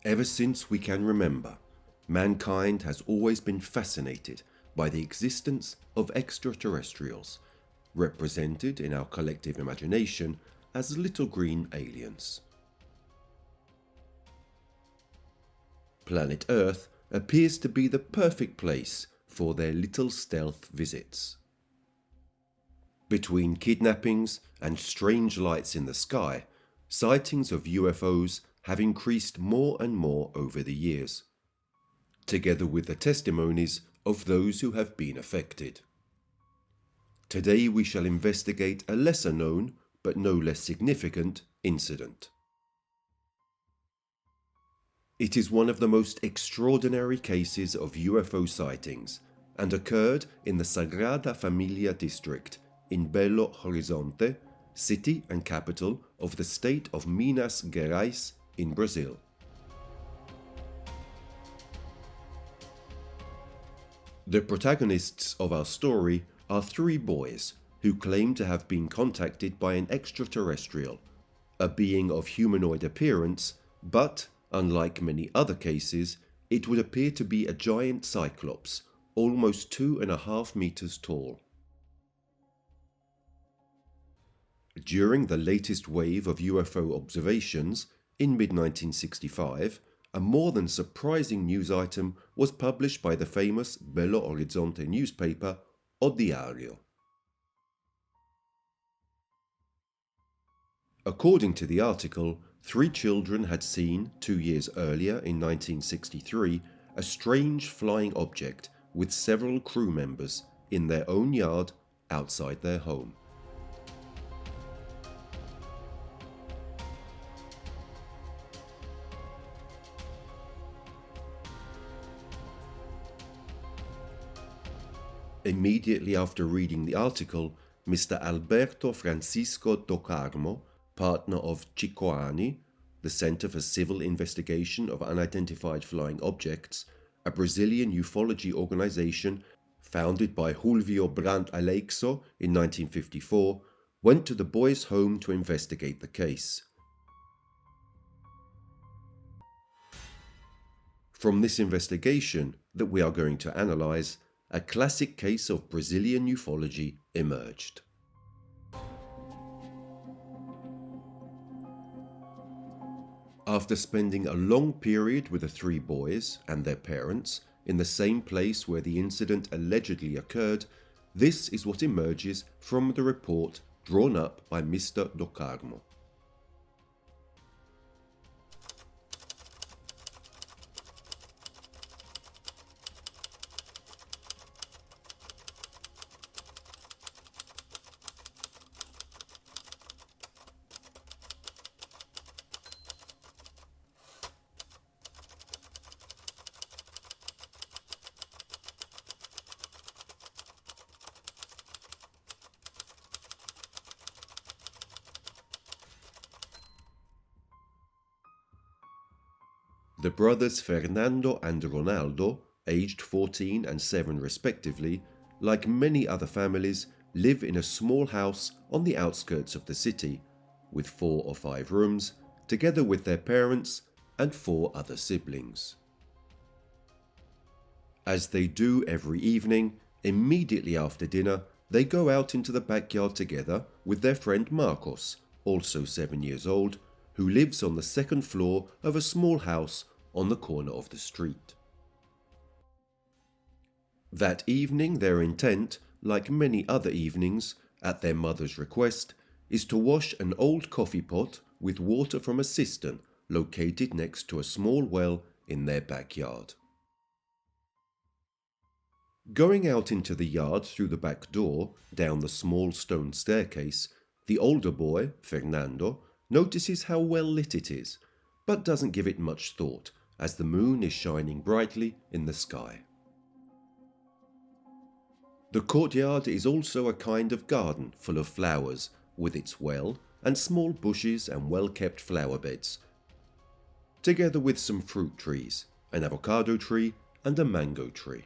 Ever since we can remember, mankind has always been fascinated by the existence of extraterrestrials, represented in our collective imagination as little green aliens. Planet Earth appears to be the perfect place for their little stealth visits. Between kidnappings and strange lights in the sky, sightings of UFOs have increased more and more over the years, together with the testimonies of those who have been affected. Today we shall investigate a lesser known, but no less significant, incident. It is one of the most extraordinary cases of UFO sightings and occurred in the Sagrada Familia district in Belo Horizonte, city and capital of the state of Minas Gerais in Brazil. The protagonists of our story are three boys who claim to have been contacted by an extraterrestrial, a being of humanoid appearance, but, unlike many other cases, it would appear to be a giant Cyclops, almost 2.5 meters tall. During the latest wave of UFO observations, in mid-1965, a more than surprising news item was published by the famous Belo Horizonte newspaper, O Diario. According to the article, 3 children had seen, 2 years earlier in 1963, a strange flying object with several crew members in their own yard outside their home. Immediately after reading the article, Mr. Alberto Francisco do Carmo, partner of Cicoani, the Center for Civil Investigation of Unidentified Flying Objects, a Brazilian ufology organization founded by Julio Brandt Aleixo in 1954, went to the boys' home to investigate the case. From this investigation that we are going to analyze, a classic case of Brazilian ufology emerged. After spending a long period with the 3 boys and their parents in the same place where the incident allegedly occurred, this is what emerges from the report drawn up by Mr. do Carmo. The brothers Fernando and Ronaldo, aged 14 and 7 respectively, like many other families, live in a small house on the outskirts of the city, with 4 or 5 rooms, together with their parents and 4 other siblings. As they do every evening, immediately after dinner, they go out into the backyard together with their friend Marcos, also 7 years old, who lives on the 2nd floor of a small house on the corner of the street. That evening their intent, like many other evenings, at their mother's request, is to wash an old coffee pot with water from a cistern located next to a small well in their backyard. Going out into the yard through the back door, down the small stone staircase, the older boy, Fernando, notices how well lit it is, but doesn't give it much thought, as the moon is shining brightly in the sky. The courtyard is also a kind of garden full of flowers, with its well and small bushes and well-kept flower beds, together with some fruit trees, an avocado tree and a mango tree.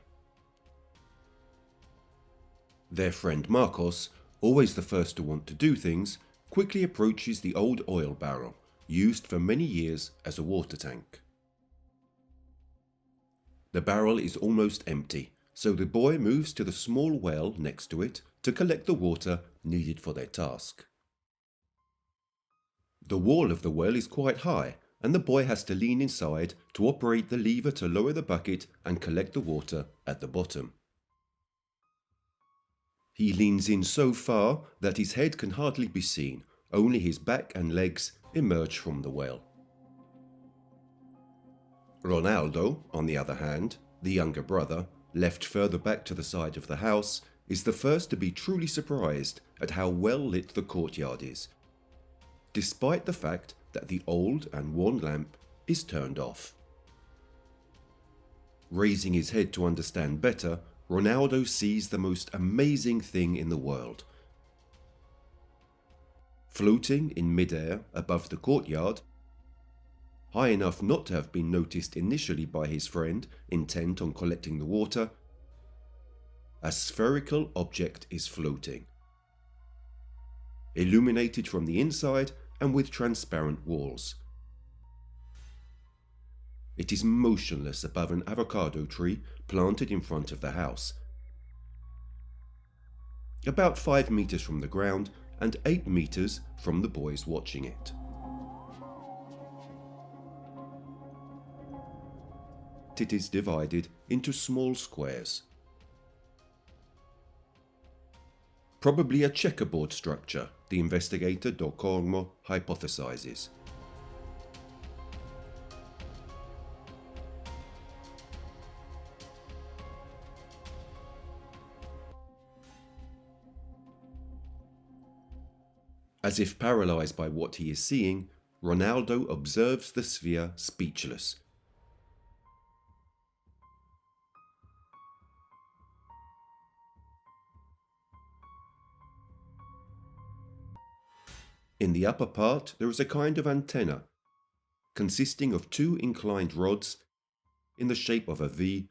Their friend Marcos, always the first to want to do things, quickly approaches the old oil barrel, used for many years as a water tank. The barrel is almost empty, so the boy moves to the small well next to it to collect the water needed for their task. The wall of the well is quite high, and the boy has to lean inside to operate the lever to lower the bucket and collect the water at the bottom. He leans in so far that his head can hardly be seen, only his back and legs emerge from the well. Ronaldo, on the other hand, the younger brother, left further back to the side of the house, is the first to be truly surprised at how well lit the courtyard is, despite the fact that the old and worn lamp is turned off. Raising his head to understand better, Ronaldo sees the most amazing thing in the world. Floating in midair above the courtyard, high enough not to have been noticed initially by his friend intent on collecting the water, a spherical object is floating, illuminated from the inside and with transparent walls. It is motionless above an avocado tree planted in front of the house, about 5 meters from the ground and 8 meters from the boys watching it. It is divided into small squares. Probably a checkerboard structure, the investigator Doccormo hypothesizes. As if paralyzed by what he is seeing, Ronaldo observes the sphere speechless. In the upper part there is a kind of antenna, consisting of 2 inclined rods in the shape of a V,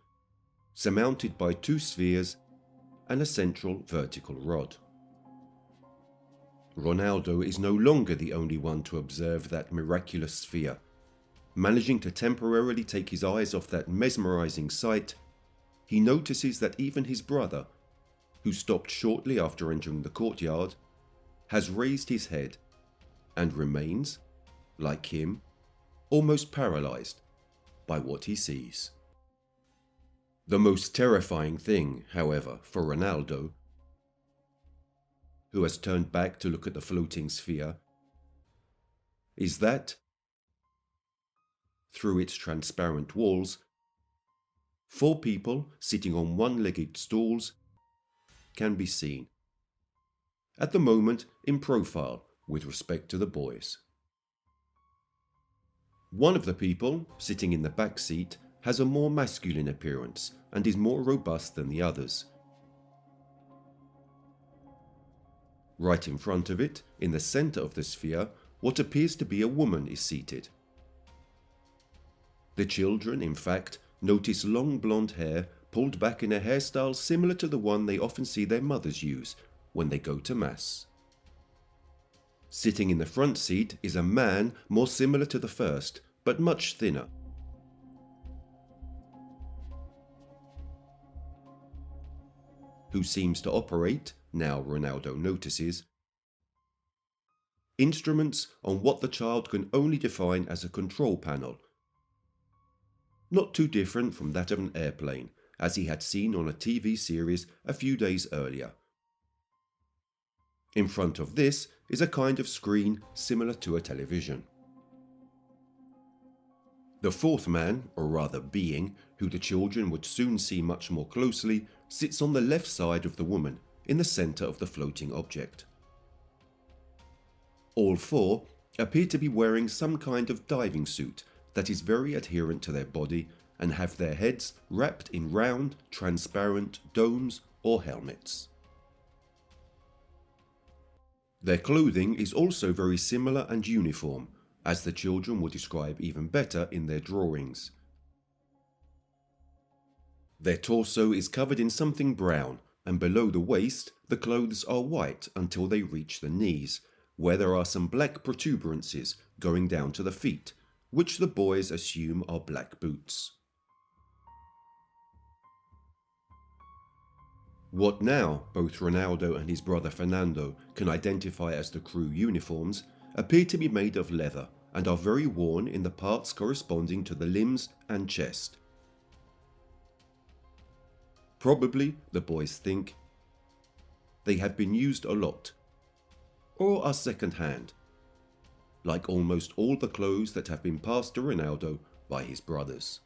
surmounted by 2 spheres and a central vertical rod. Ronaldo is no longer the only one to observe that miraculous sphere. Managing to temporarily take his eyes off that mesmerizing sight, he notices that even his brother, who stopped shortly after entering the courtyard, has raised his head and remains, like him, almost paralyzed by what he sees. The most terrifying thing, however, for Ronaldo, who has turned back to look at the floating sphere, is that, through its transparent walls, 4 people sitting on one-legged stools can be seen, at the moment in profile with respect to the boys. One of the people, sitting in the back seat, has a more masculine appearance and is more robust than the others. Right in front of it, in the center of the sphere, what appears to be a woman is seated. The children, in fact, notice long blonde hair pulled back in a hairstyle similar to the one they often see their mothers use when they go to mass. Sitting in the front seat is a man more similar to the first, but much thinner. Who seems to operate, now Ronaldo notices, instruments on what the child can only define as a control panel, not too different from that of an airplane, as he had seen on a TV series a few days earlier. In front of this is a kind of screen similar to a television. The 4th man, or rather being, who the children would soon see much more closely, sits on the left side of the woman, in the center of the floating object. All 4 appear to be wearing some kind of diving suit that is very adherent to their body and have their heads wrapped in round, transparent domes or helmets. Their clothing is also very similar and uniform, as the children will describe even better in their drawings. Their torso is covered in something brown, and below the waist the clothes are white until they reach the knees, where there are some black protuberances going down to the feet, which the boys assume are black boots. What now both Ronaldo and his brother Fernando can identify as the crew uniforms appear to be made of leather and are very worn in the parts corresponding to the limbs and chest. Probably, the boys think, they have been used a lot, or are second-hand, like almost all the clothes that have been passed to Ronaldo by his brothers.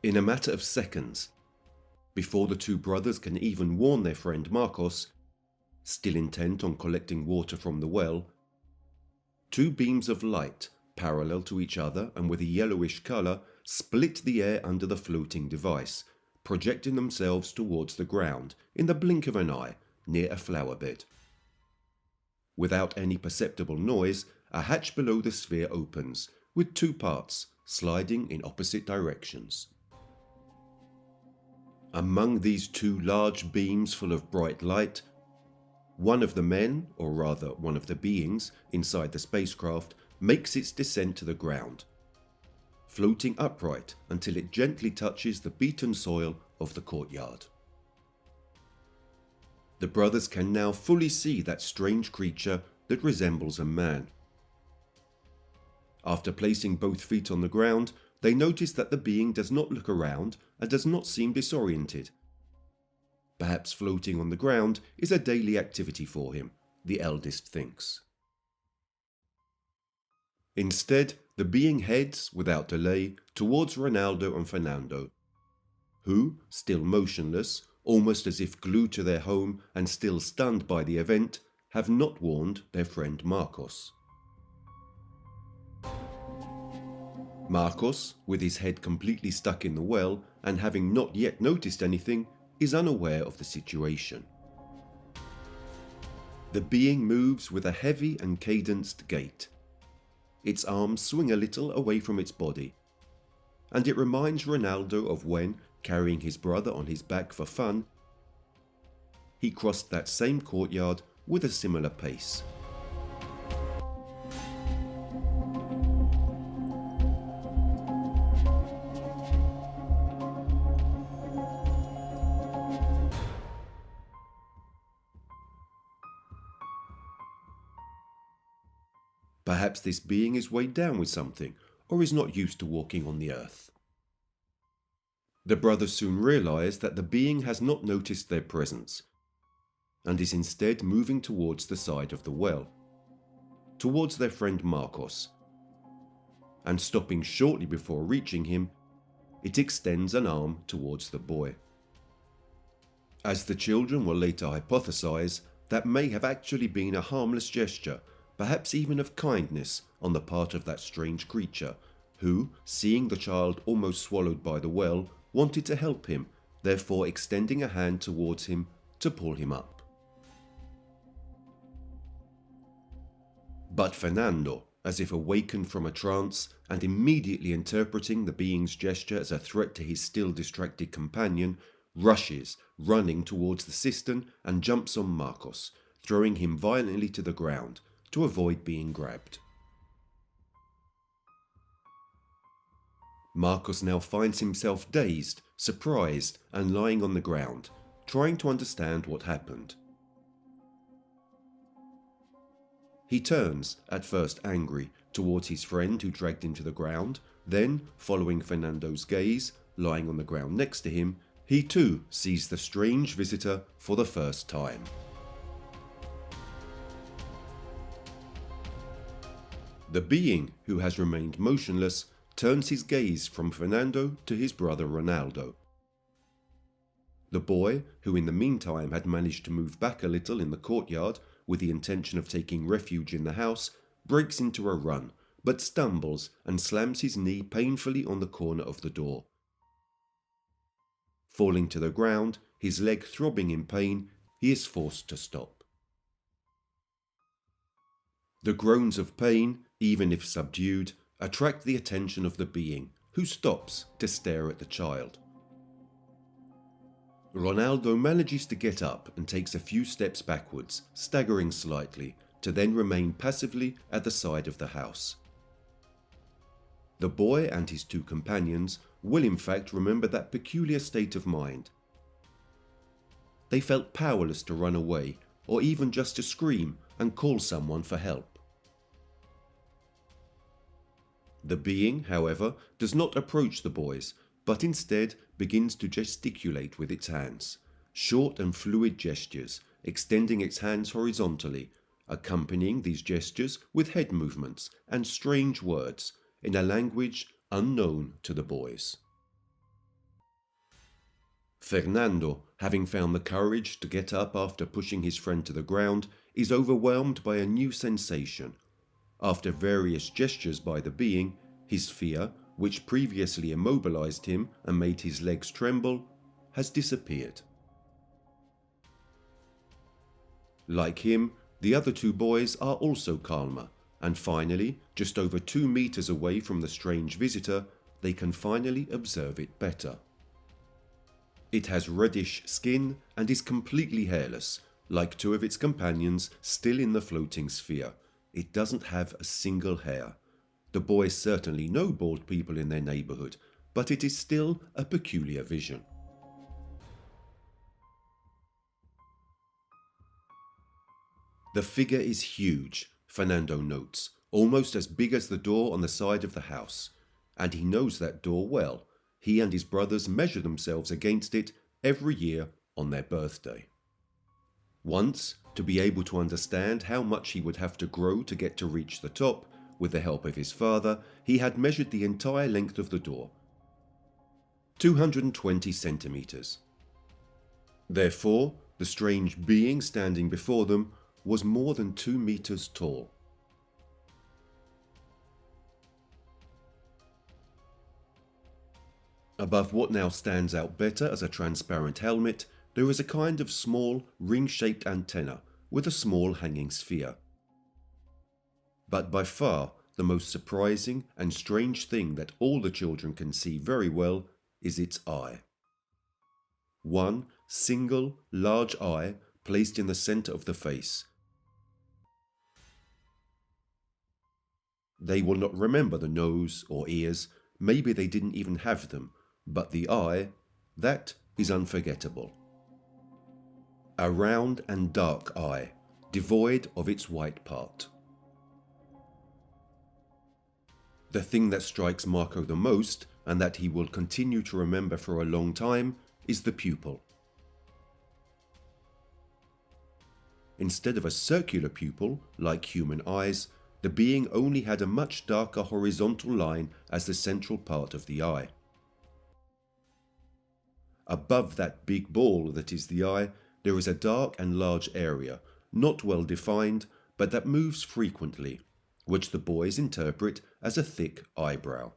In a matter of seconds, before the two brothers can even warn their friend Marcos, still intent on collecting water from the well, two beams of light, parallel to each other and with a yellowish colour, split the air under the floating device, projecting themselves towards the ground in the blink of an eye near a flower bed. Without any perceptible noise, a hatch below the sphere opens, with two parts sliding in opposite directions. Among these two large beams full of bright light, one of the men, or rather one of the beings inside the spacecraft, makes its descent to the ground, floating upright until it gently touches the beaten soil of the courtyard. The brothers can now fully see that strange creature that resembles a man. After placing both feet on the ground, they notice that the being does not look around and does not seem disoriented. Perhaps floating on the ground is a daily activity for him, the eldest thinks. Instead, the being heads, without delay, towards Ronaldo and Fernando, who, still motionless, almost as if glued to their home and still stunned by the event, have not warned their friend Marcos. Marcos, with his head completely stuck in the well and having not yet noticed anything, is unaware of the situation. The being moves with a heavy and cadenced gait. Its arms swing a little away from its body, and it reminds Ronaldo of when, carrying his brother on his back for fun, he crossed that same courtyard with a similar pace. Perhaps this being is weighed down with something, or is not used to walking on the earth. The brothers soon realize that the being has not noticed their presence, and is instead moving towards the side of the well, towards their friend Marcos, and stopping shortly before reaching him, it extends an arm towards the boy. As the children will later hypothesize, that may have actually been a harmless gesture, perhaps even of kindness on the part of that strange creature, who, seeing the child almost swallowed by the well, wanted to help him, therefore extending a hand towards him to pull him up. But Fernando, as if awakened from a trance and immediately interpreting the being's gesture as a threat to his still distracted companion, rushes, running towards the cistern, and jumps on Marcos, throwing him violently to the ground to avoid being grabbed. Marcos now finds himself dazed, surprised, and lying on the ground, trying to understand what happened. He turns, at first angry, towards his friend who dragged him to the ground, then, following Fernando's gaze, lying on the ground next to him, he too sees the strange visitor for the first time. The being, who has remained motionless, turns his gaze from Fernando to his brother Ronaldo. The boy, who in the meantime had managed to move back a little in the courtyard with the intention of taking refuge in the house, breaks into a run, but stumbles and slams his knee painfully on the corner of the door. Falling to the ground, his leg throbbing in pain, he is forced to stop. The groans of pain, even if subdued, attract the attention of the being, who stops to stare at the child. Ronaldo manages to get up and takes a few steps backwards, staggering slightly, to then remain passively at the side of the house. The boy and his two companions will in fact remember that peculiar state of mind. they felt powerless to run away or even just to scream and call someone for help. The being, however, does not approach the boys, but instead begins to gesticulate with its hands, short and fluid gestures, extending its hands horizontally, accompanying these gestures with head movements and strange words in a language unknown to the boys. Fernando, having found the courage to get up after pushing his friend to the ground, is overwhelmed by a new sensation. After various gestures by the being, his fear, which previously immobilized him and made his legs tremble, has disappeared. Like him, the other two boys are also calmer, and finally, just over 2 meters away from the strange visitor, they can finally observe it better. It has reddish skin and is completely hairless, like two of its companions still in the floating sphere. It doesn't have a single hair. The boys certainly know bald people in their neighborhood, but it is still a peculiar vision. The figure is huge, Fernando notes, almost as big as the door on the side of the house, and he knows that door well. He and his brothers measure themselves against it every year on their birthday. Once, to be able to understand how much he would have to grow to get to reach the top, with the help of his father, he had measured the entire length of the door, 220 centimeters. Therefore, the strange being standing before them was more than 2 meters tall. Above what now stands out better as a transparent helmet, there is a kind of small, ring-shaped antenna with a small hanging sphere. But by far, the most surprising and strange thing that all the children can see very well is its eye. One single, large eye placed in the center of the face. They will not remember the nose or ears, maybe they didn't even have them, but the eye, that is unforgettable. A round and dark eye, devoid of its white part. The thing that strikes Marco the most, and that he will continue to remember for a long time, is the pupil. Instead of a circular pupil, like human eyes, the being only had a much darker horizontal line as the central part of the eye. Above that big ball that is the eye, there is a dark and large area, not well defined, but that moves frequently, which the boys interpret as a thick eyebrow.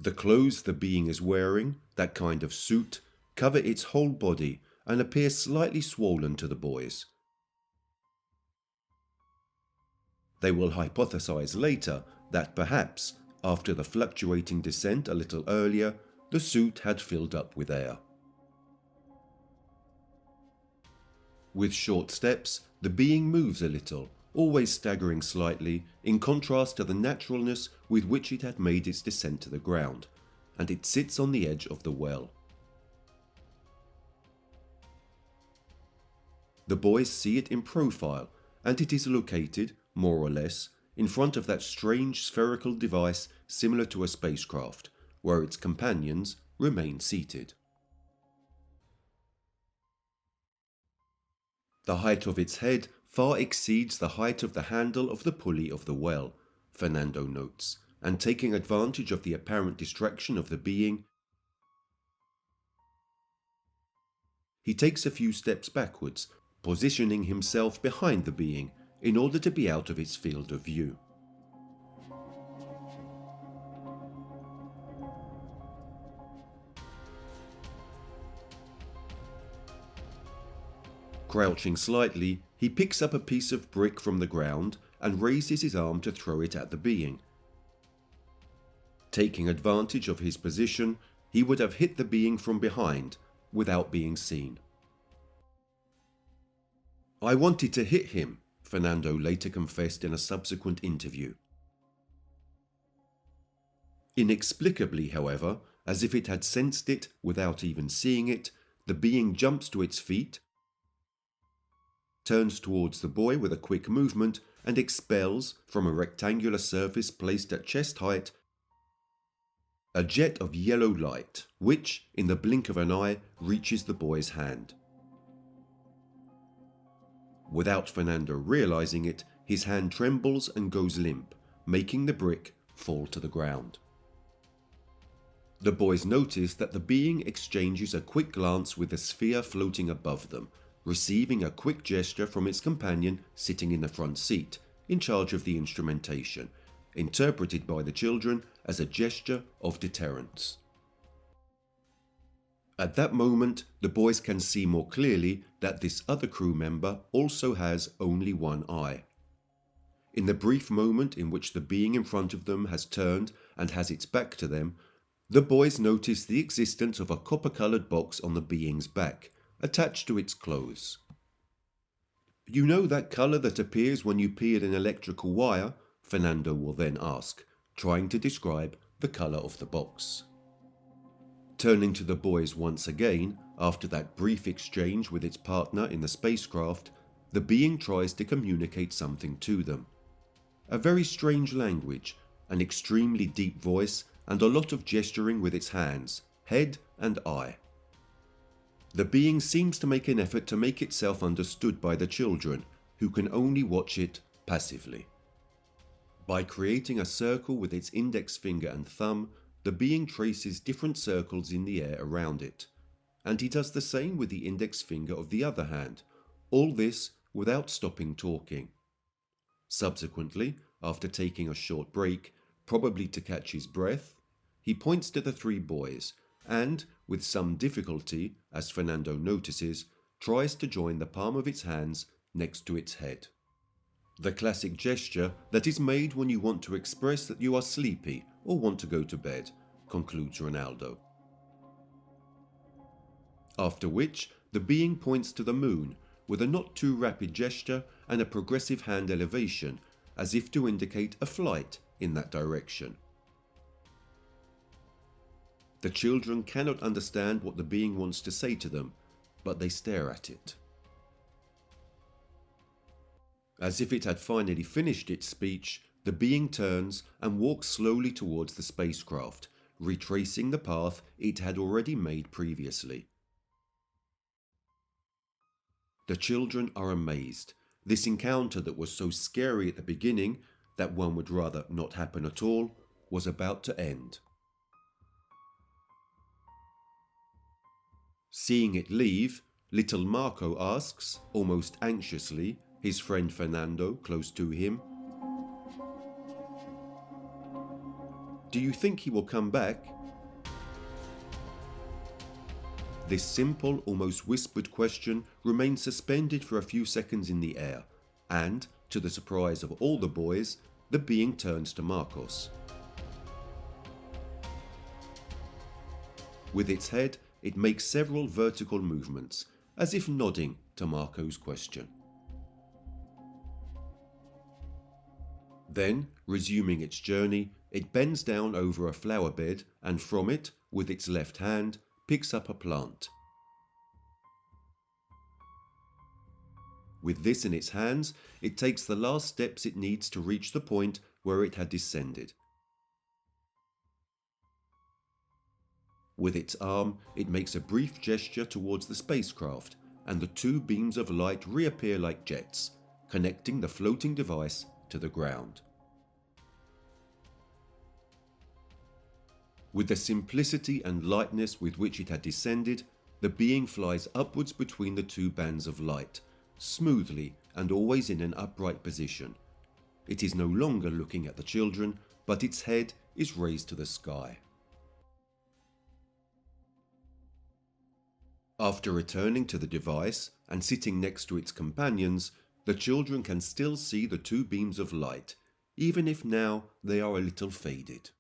The clothes the being is wearing, that kind of suit, cover its whole body and appear slightly swollen to the boys. They will hypothesize later that perhaps, after the fluctuating descent a little earlier, the suit had filled up with air. With short steps, the being moves a little, always staggering slightly, in contrast to the naturalness with which it had made its descent to the ground, and it sits on the edge of the well. The boys see it in profile, and it is located, more or less, in front of that strange spherical device similar to a spacecraft, where its companions remain seated. The height of its head far exceeds the height of the handle of the pulley of the well, Fernando notes, and taking advantage of the apparent distraction of the being, he takes a few steps backwards, positioning himself behind the being in order to be out of its field of view. Crouching slightly, he picks up a piece of brick from the ground and raises his arm to throw it at the being. Taking advantage of his position, he would have hit the being from behind without being seen. "I wanted to hit him," Fernando later confessed in a subsequent interview. Inexplicably, however, As if it had sensed it without even seeing it, the being jumps to its feet, turns towards the boy with a quick movement, and expels from a rectangular surface placed at chest height a jet of yellow light, which, in the blink of an eye, reaches the boy's hand. Without Fernando realizing it, his hand trembles and goes limp, making the brick fall to the ground. The boys notice that the being exchanges a quick glance with the sphere floating above them, receiving a quick gesture from its companion sitting in the front seat, in charge of the instrumentation, interpreted by the children as a gesture of deterrence. At that moment, the boys can see more clearly that this other crew member also has only one eye. In the brief moment in which the being in front of them has turned and has its back to them, the boys notice the existence of a copper-coloured box on the being's back, attached to its clothes. "You know that colour that appears when you peel an electrical wire?" Fernando will then ask, trying to describe the colour of the box. Turning to the boys once again, after that brief exchange with its partner in the spacecraft, the being tries to communicate something to them. A very strange language, an extremely deep voice, and a lot of gesturing with its hands, head and eye. The being seems to make an effort to make itself understood by the children, who can only watch it passively. By creating a circle with its index finger and thumb, the being traces different circles in the air around it, and he does the same with the index finger of the other hand, all this without stopping talking. Subsequently, after taking a short break, probably to catch his breath, he points to the three boys and, with some difficulty, as Fernando notices, tries to join the palm of its hands next to its head. The classic gesture that is made when you want to express that you are sleepy or want to go to bed, concludes Ronaldo. After which, the being points to the moon with a not too rapid gesture and a progressive hand elevation, as if to indicate a flight in that direction. The children cannot understand what the being wants to say to them, but they stare at it. As if it had finally finished its speech, the being turns and walks slowly towards the spacecraft, retracing the path it had already made previously. The children are amazed. This encounter that was so scary at the beginning, that one would rather not happen at all, was about to end. Seeing it leave, little Marco asks, almost anxiously, his friend Fernando close to him, "Do you think he will come back?" This simple, almost whispered question remains suspended for a few seconds in the air, and, to the surprise of all the boys, the being turns to Marcos. With its head, it makes several vertical movements, as if nodding to Marco's question. Then, resuming its journey, it bends down over a flower bed and from it, with its left hand, picks up a plant. With this in its hands, it takes the last steps it needs to reach the point where it had descended. With its arm, it makes a brief gesture towards the spacecraft, and the two beams of light reappear like jets, connecting the floating device to the ground. With the simplicity and lightness with which it had descended, the being flies upwards between the two bands of light, smoothly and always in an upright position. It is no longer looking at the children, but its head is raised to the sky. After returning to the device and sitting next to its companions, the children can still see the two beams of light, even if now they are a little faded.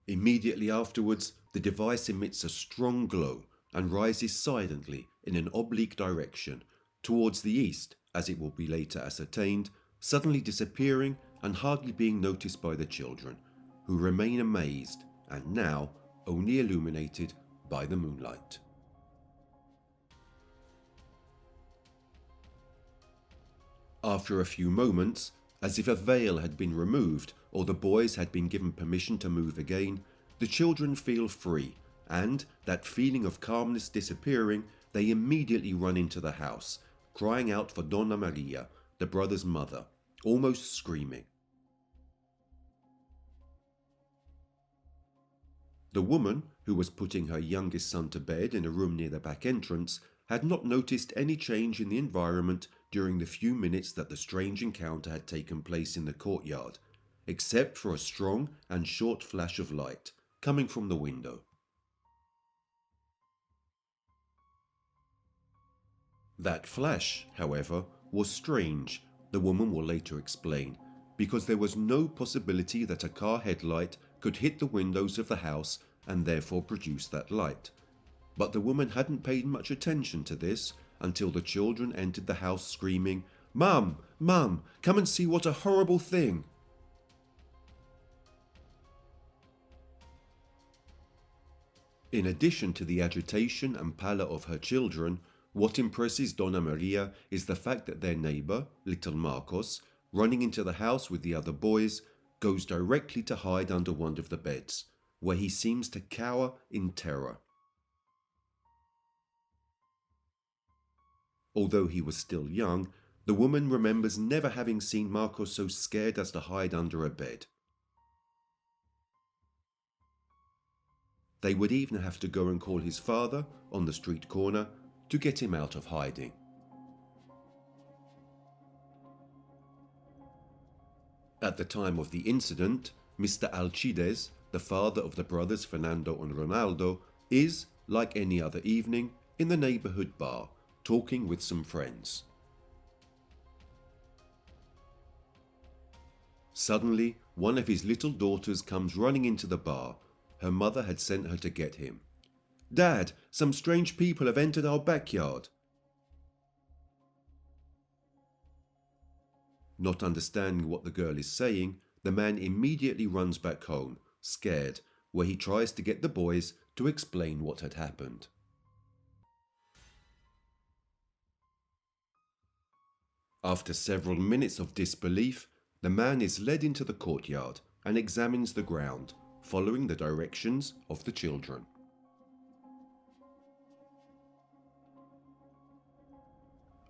Immediately afterwards, the device emits a strong glow and rises silently in an oblique direction, towards the east, as it will be later ascertained, suddenly disappearing and hardly being noticed by the children, who remain amazed and now only illuminated by the moonlight. After a few moments, as if a veil had been removed or the boys had been given permission to move again, the children feel free, and, that feeling of calmness disappearing, they immediately run into the house, crying out for Donna Maria, the brother's mother, almost screaming. The woman, who was putting her youngest son to bed in a room near the back entrance, had not noticed any change in the environment during the few minutes that the strange encounter had taken place in the courtyard, except for a strong and short flash of light coming from the window. That flash, however, was strange, the woman will later explain, because there was no possibility that a car headlight could hit the windows of the house and therefore produce that light. But the woman hadn't paid much attention to this until the children entered the house screaming, "Mum! Mum! Come and see what a horrible thing!" In addition to the agitation and pallor of her children, what impresses Donna Maria is the fact that their neighbour, little Marcos, running into the house with the other boys, goes directly to hide under one of the beds, where he seems to cower in terror. Although he was still young, the woman remembers never having seen Marcos so scared as to hide under a bed. They would even have to go and call his father on the street corner to get him out of hiding. At the time of the incident, Mr. Alcides, the father of the brothers Fernando and Ronaldo, is, like any other evening, in the neighborhood bar, talking with some friends. Suddenly, one of his little daughters comes running into the bar. Her mother had sent her to get him. "Dad, some strange people have entered our backyard." Not understanding what the girl is saying, the man immediately runs back home, scared, where he tries to get the boys to explain what had happened. After several minutes of disbelief, the man is led into the courtyard and examines the ground, following the directions of the children.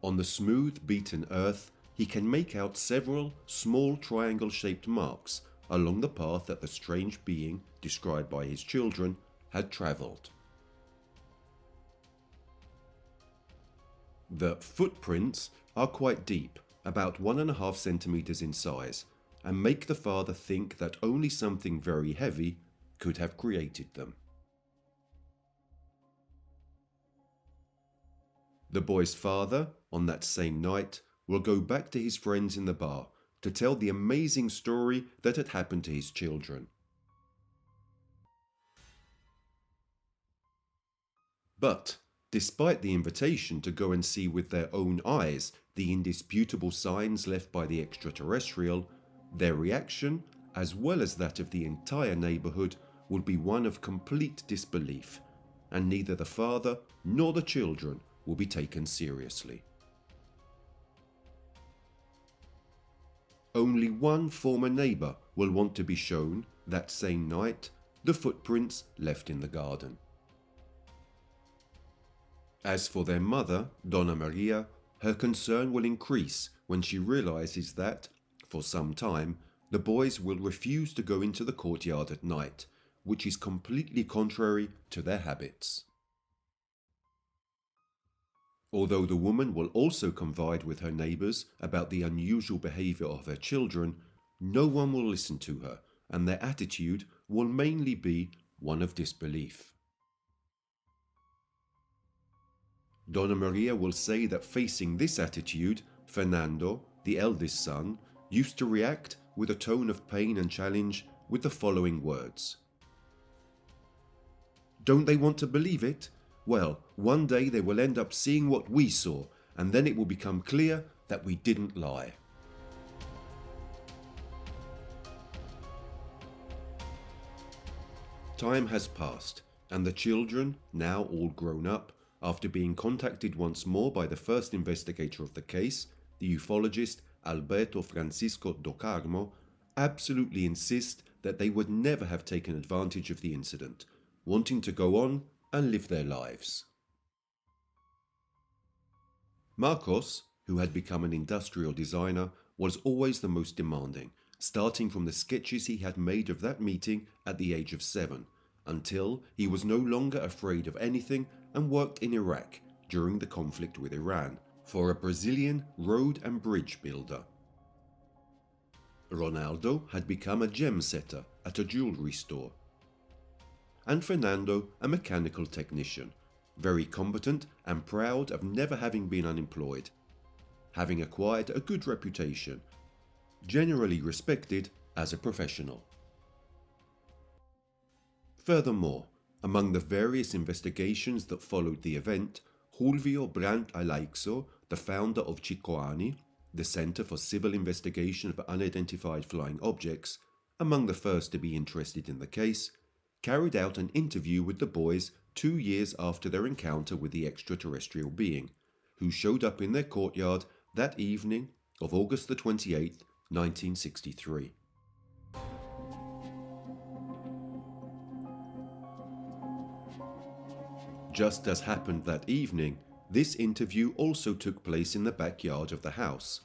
On the smooth, beaten earth, he can make out several small triangle-shaped marks along the path that the strange being, described by his children, had travelled. The footprints are quite deep, about 1.5 centimeters in size, and make the father think that only something very heavy could have created them. The boy's father, on that same night, will go back to his friends in the bar to tell the amazing story that had happened to his children. But, despite the invitation to go and see with their own eyes the indisputable signs left by the extraterrestrial, their reaction, as well as that of the entire neighborhood, would be one of complete disbelief, and neither the father nor the children will be taken seriously. Only one former neighbor will want to be shown, that same night, the footprints left in the garden. As for their mother, Donna Maria, her concern will increase when she realizes that, for some time, the boys will refuse to go into the courtyard at night, which is completely contrary to their habits. Although the woman will also confide with her neighbors about the unusual behavior of her children, no one will listen to her, and their attitude will mainly be one of disbelief. Donna Maria will say that facing this attitude, Fernando, the eldest son, used to react with a tone of pain and challenge with the following words. "Don't they want to believe it? Well, one day they will end up seeing what we saw, and then it will become clear that we didn't lie." Time has passed, and the children, now all grown up, after being contacted once more by the first investigator of the case, the ufologist Alberto Francisco do Carmo, absolutely insist that they would never have taken advantage of the incident, wanting to go on and live their lives. Marcos, who had become an industrial designer, was always the most demanding, starting from the sketches he had made of that meeting at the age of 7, until he was no longer afraid of anything and worked in Iraq during the conflict with Iran for a Brazilian road and bridge builder. Ronaldo had become a gem setter at a jewelry store, and Fernando a mechanical technician, very competent and proud of never having been unemployed, having acquired a good reputation, generally respected as a professional. Furthermore, among the various investigations that followed the event, Julio Brandt Alaixo, the founder of Cicoani, the Center for Civil Investigation of Unidentified Flying Objects, among the first to be interested in the case, carried out an interview with the boys 2 years after their encounter with the extraterrestrial being, who showed up in their courtyard that evening of August the 28th, 1963. Just as happened that evening, this interview also took place in the backyard of the house.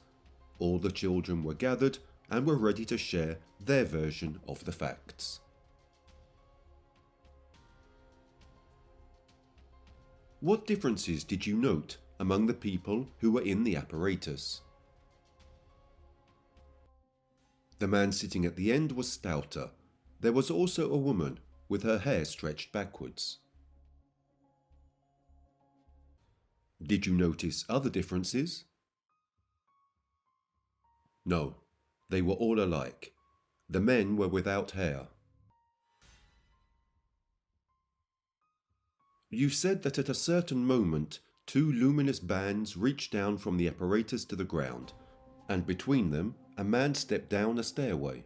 All the children were gathered and were ready to share their version of the facts. What differences did you note among the people who were in the apparatus? The man sitting at the end was stouter. There was also a woman with her hair stretched backwards. Did you notice other differences? No, they were all alike. The men were without hair. You said that at a certain moment, 2 luminous bands reached down from the apparatus to the ground, and between them, a man stepped down a stairway.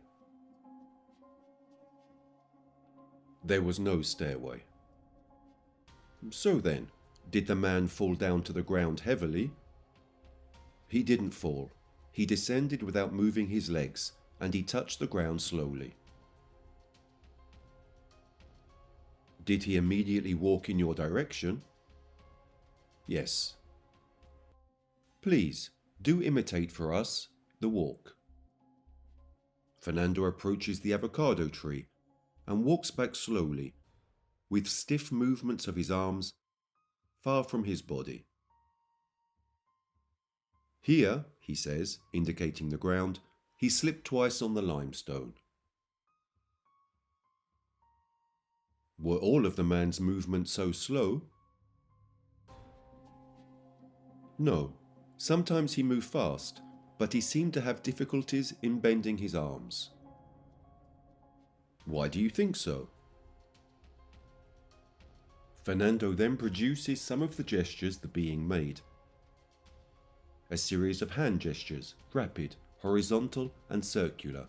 There was no stairway. So then, did the man fall down to the ground heavily? He didn't fall. He descended without moving his legs, and he touched the ground slowly. Did he immediately walk in your direction? Yes. Please, do imitate for us the walk. Fernando approaches the avocado tree and walks back slowly, with stiff movements of his arms, far from his body. Here, he says, indicating the ground, he slipped twice on the limestone. Were all of the man's movements so slow? No, sometimes he moved fast, but he seemed to have difficulties in bending his arms. Why do you think so? Fernando then produces some of the gestures the being made. A series of hand gestures, rapid, horizontal and circular.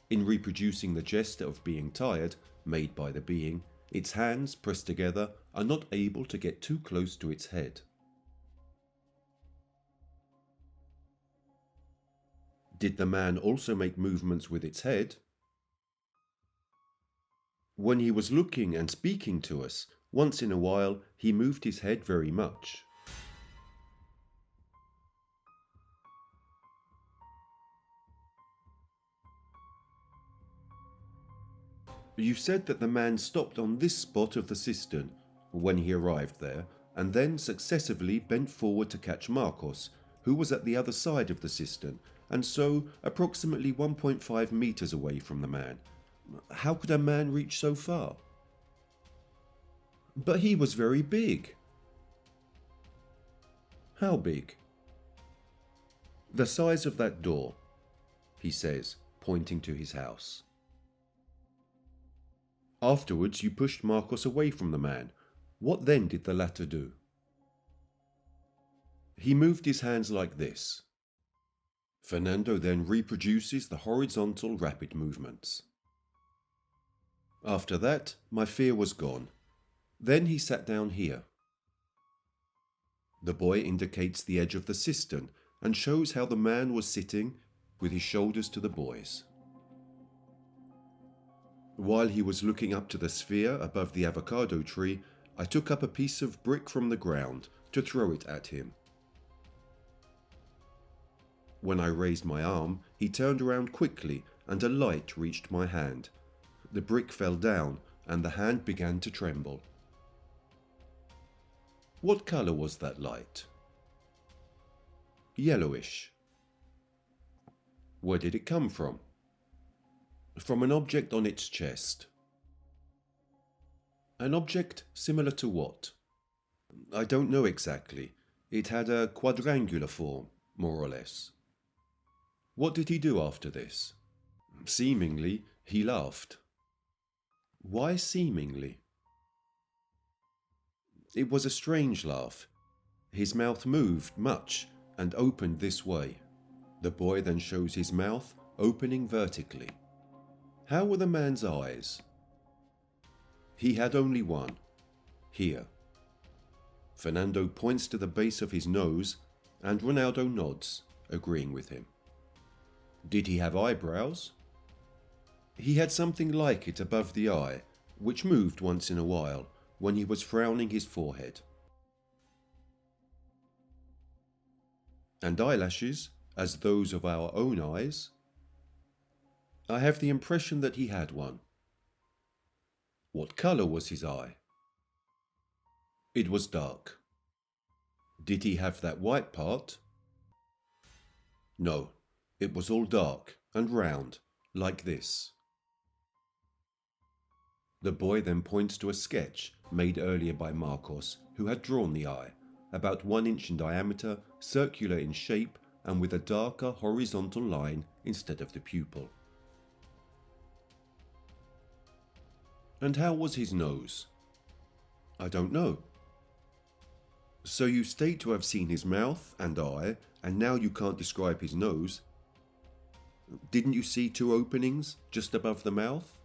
In reproducing the gesture of being tired, made by the being, its hands pressed together are not able to get too close to its head. Did the man also make movements with its head? When he was looking and speaking to us, once in a while he moved his head very much. You said that the man stopped on this spot of the cistern when he arrived there, and then successively bent forward to catch Marcos, who was at the other side of the cistern, and so approximately 1.5 meters away from the man. How could a man reach so far? But he was very big. How big? The size of that door, he says, pointing to his house. Afterwards, you pushed Marcos away from the man. What then did the latter do? He moved his hands like this. Fernando then reproduces the horizontal rapid movements. After that, my fear was gone. Then he sat down here. The boy indicates the edge of the cistern and shows how the man was sitting with his shoulders to the boys. While he was looking up to the sphere above the avocado tree, I took up a piece of brick from the ground to throw it at him. When I raised my arm, he turned around quickly and a light reached my hand. The brick fell down and the hand began to tremble. What color was that light? Yellowish. Where did it come from? From an object on its chest. An object similar to what? I don't know exactly. It had a quadrangular form, more or less. What did he do after this? Seemingly, he laughed. Why seemingly? It was a strange laugh. His mouth moved much and opened this way. The boy then shows his mouth opening vertically. How were the man's eyes? He had only one. Here. Fernando points to the base of his nose and Ronaldo nods, agreeing with him. Did he have eyebrows? He had something like it above the eye, which moved once in a while when he was frowning his forehead. And eyelashes, as those of our own eyes? I have the impression that he had one. What color was his eye? It was dark. Did he have that white part? No, it was all dark and round, like this. The boy then points to a sketch made earlier by Marcos, who had drawn the eye, about 1 inch in diameter, circular in shape, and with a darker horizontal line instead of the pupil. And how was his nose? I don't know. So you state to have seen his mouth and eye, and now you can't describe his nose. Didn't you see 2 openings just above the mouth?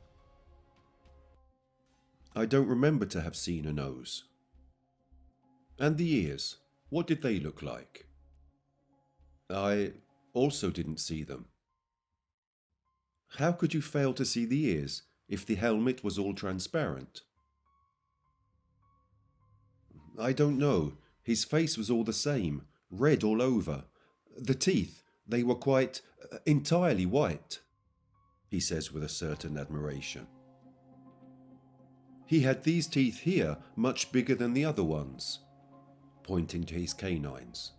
I don't remember to have seen a nose. And the ears, what did they look like? I also didn't see them. How could you fail to see the ears if the helmet was all transparent? I don't know. His face was all the same, red all over. The teeth, they were quite, entirely white, he says with a certain admiration. He had these teeth here much bigger than the other ones, pointing to his canines.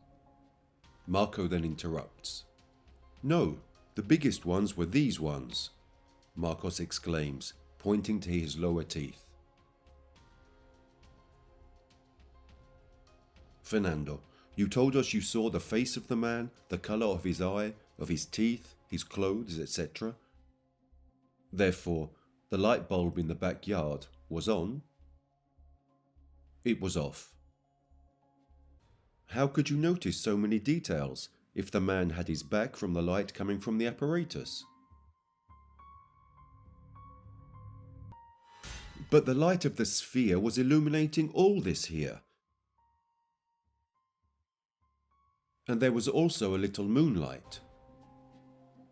Marco then interrupts. No, the biggest ones were these ones, Marcos exclaims, pointing to his lower teeth. Fernando, you told us you saw the face of the man, the color of his eye, of his teeth, his clothes, etc. Therefore, the light bulb in the backyard was on? It was off. How could you notice so many details if the man had his back from the light coming from the apparatus? But the light of the sphere was illuminating all this here. And there was also a little moonlight.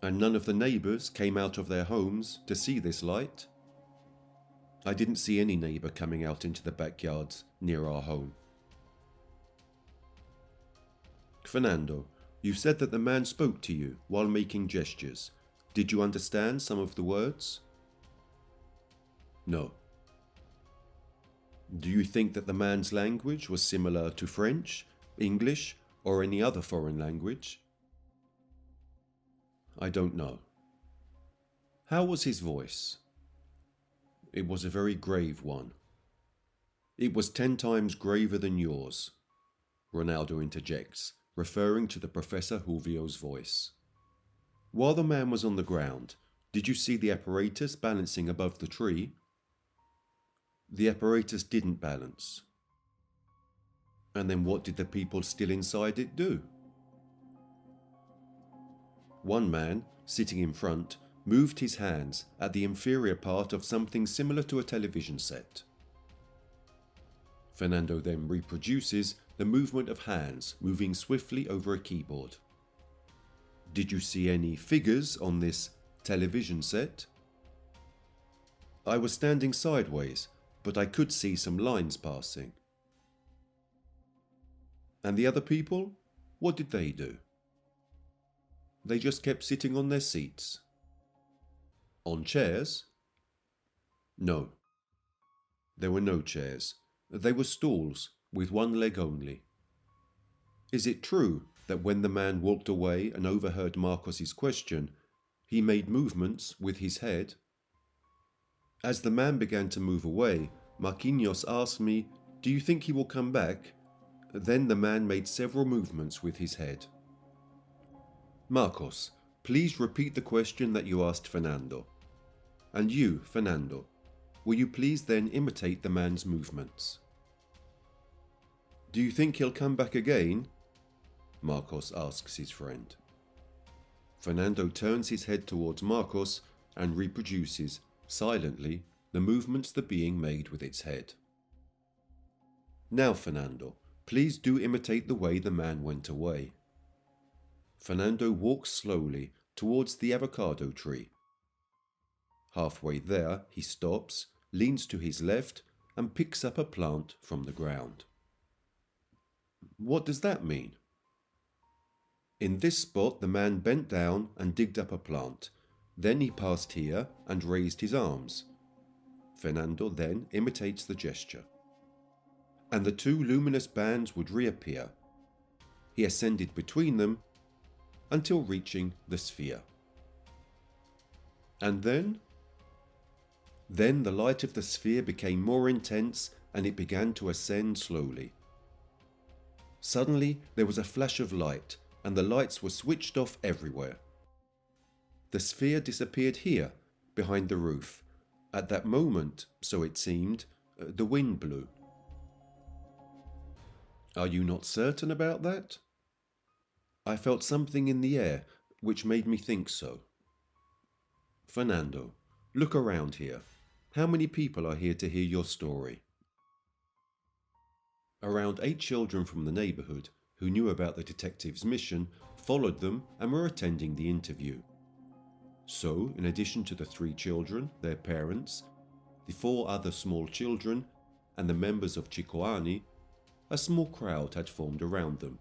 And none of the neighbours came out of their homes to see this light. I didn't see any neighbour coming out into the backyards near our home. Fernando, you said that the man spoke to you while making gestures. Did you understand some of the words? No. Do you think that the man's language was similar to French, English, or any other foreign language? I don't know. How was his voice? It was a very grave one. It was 10 times graver than yours, Ronaldo interjects, referring to the Professor Julvio's voice. While the man was on the ground, did you see the apparatus balancing above the tree? The apparatus didn't balance. And then what did the people still inside it do? One man, sitting in front, moved his hands at the inferior part of something similar to a television set. Fernando then reproduces the movement of hands moving swiftly over a keyboard. Did you see any figures on this television set? I was standing sideways, but I could see some lines passing. And the other people? What did they do? They just kept sitting on their seats. On chairs? No. There were no chairs. They were stools with one leg only. Is it true that when the man walked away and overheard Marcos's question, he made movements with his head? As the man began to move away, Marquinhos asked me, "Do you think he will come back?" Then the man made several movements with his head. Marcos, please repeat the question that you asked Fernando. And you, Fernando, will you please then imitate the man's movements? Do you think he'll come back again? Marcos asks his friend. Fernando turns his head towards Marcos and reproduces, silently, the movements the being made with its head. Now, Fernando, please do imitate the way the man went away. Fernando walks slowly towards the avocado tree. Halfway there, he stops, leans to his left, and picks up a plant from the ground. What does that mean? In this spot, the man bent down and digged up a plant. Then he passed here and raised his arms. Fernando then imitates the gesture. And the two luminous bands would reappear. He ascended between them until reaching the sphere. And then? Then the light of the sphere became more intense and it began to ascend slowly. Suddenly there was a flash of light and the lights were switched off everywhere. The sphere disappeared here, behind the roof. At that moment, so it seemed, the wind blew. Are you not certain about that? I felt something in the air which made me think so. Fernando, look around here. How many people are here to hear your story? Around 8 children from the neighborhood who knew about the detective's mission followed them and were attending the interview. So, in addition to the 3 children, their parents, the 4 other small children, and the members of Cicoani, a small crowd had formed around them,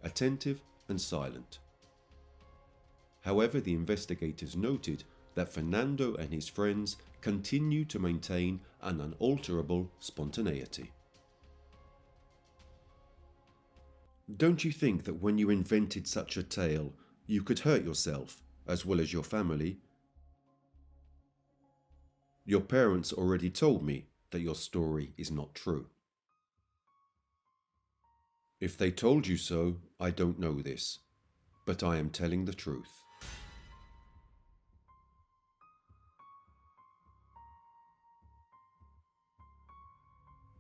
attentive and silent. However, the investigators noted that Fernando and his friends continued to maintain an unalterable spontaneity. Don't you think that when you invented such a tale, you could hurt yourself, as well as your family? Your parents already told me that your story is not true. If they told you so, I don't know this, but I am telling the truth.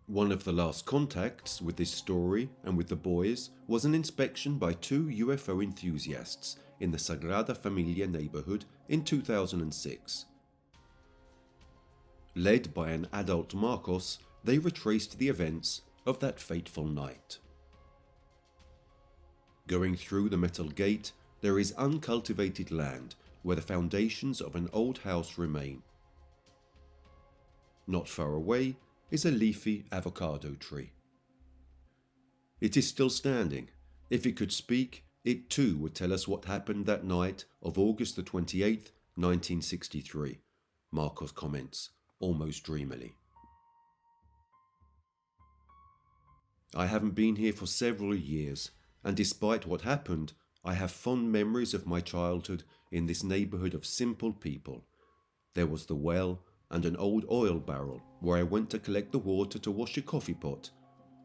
One of the last contacts with this story and with the boys was an inspection by 2 UFO enthusiasts in the Sagrada Familia neighborhood in 2006. Led by an adult Marcos, they retraced the events of that fateful night. Going through the metal gate, there is uncultivated land where the foundations of an old house remain. Not far away is a leafy avocado tree. It is still standing. If it could speak, it too would tell us what happened that night of August the 28th, 1963, Marcos comments, almost dreamily. I haven't been here for several years, and despite what happened, I have fond memories of my childhood in this neighborhood of simple people. There was the well and an old oil barrel where I went to collect the water to wash a coffee pot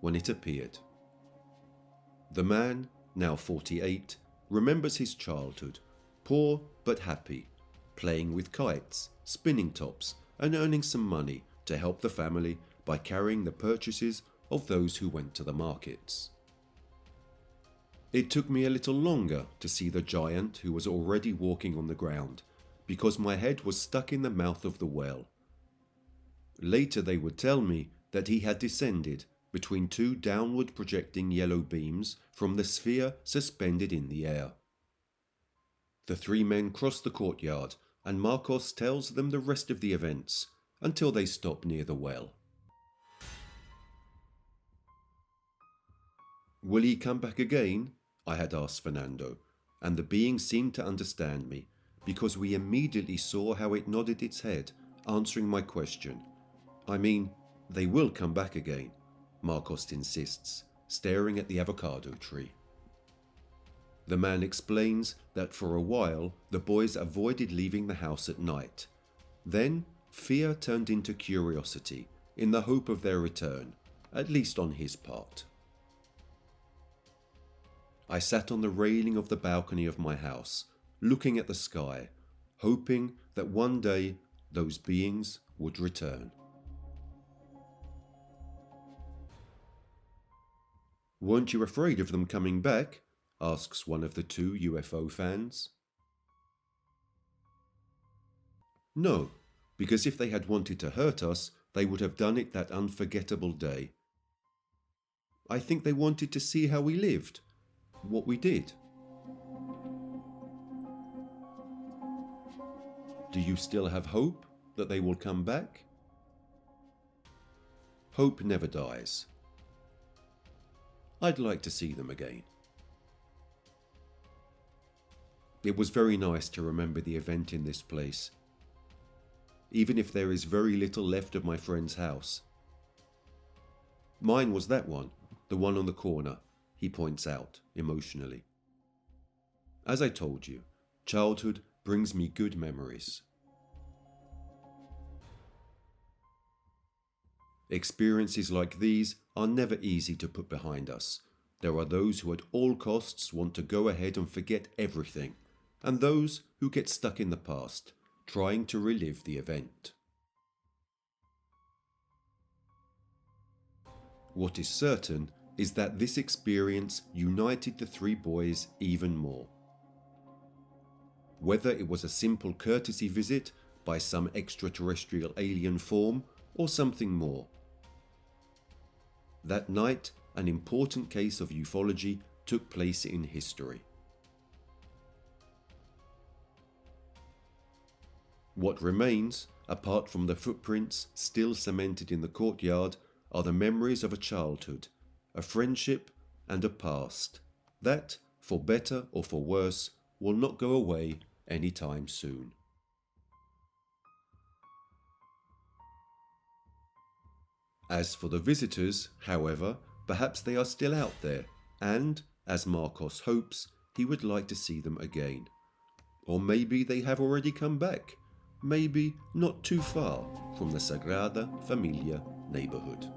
when it appeared. The man, now 48, remembers his childhood, poor but happy, playing with kites, spinning tops, and earning some money to help the family by carrying the purchases of those who went to the markets. It took me a little longer to see the giant who was already walking on the ground, because my head was stuck in the mouth of the well. Later they would tell me that he had descended between two downward projecting yellow beams from the sphere suspended in the air. The three men cross the courtyard and Marcos tells them the rest of the events until they stop near the well. "Will he come back again?" I had asked Fernando, and the being seemed to understand me because we immediately saw how it nodded its head, answering my question. "I mean, they will come back again," Marcos insists, staring at the avocado tree. The man explains that for a while the boys avoided leaving the house at night. Then fear turned into curiosity in the hope of their return, at least on his part. I sat on the railing of the balcony of my house, looking at the sky, hoping that one day those beings would return. "Weren't you afraid of them coming back?" asks one of the two UFO fans. "No, because if they had wanted to hurt us, they would have done it that unforgettable day. I think they wanted to see how we lived, what we did." "Do you still have hope that they will come back?" Hope never dies. I'd like to see them again. It was very nice to remember the event in this place, even if there is very little left of my friend's house. "Mine was that one, the one on the corner," he points out emotionally. As I told you, childhood brings me good memories. Experiences like these are never easy to put behind us. There are those who at all costs want to go ahead and forget everything, and those who get stuck in the past, trying to relive the event. What is certain is that this experience united the three boys even more. Whether it was a simple courtesy visit by some extraterrestrial alien form or something more. That night, an important case of ufology took place in history. What remains, apart from the footprints still cemented in the courtyard, are the memories of a childhood, a friendship, and a past that, for better or for worse, will not go away anytime soon. As for the visitors, however, perhaps they are still out there, and, as Marcos hopes, he would like to see them again. Or maybe they have already come back, maybe not too far from the Sagrada Familia neighborhood.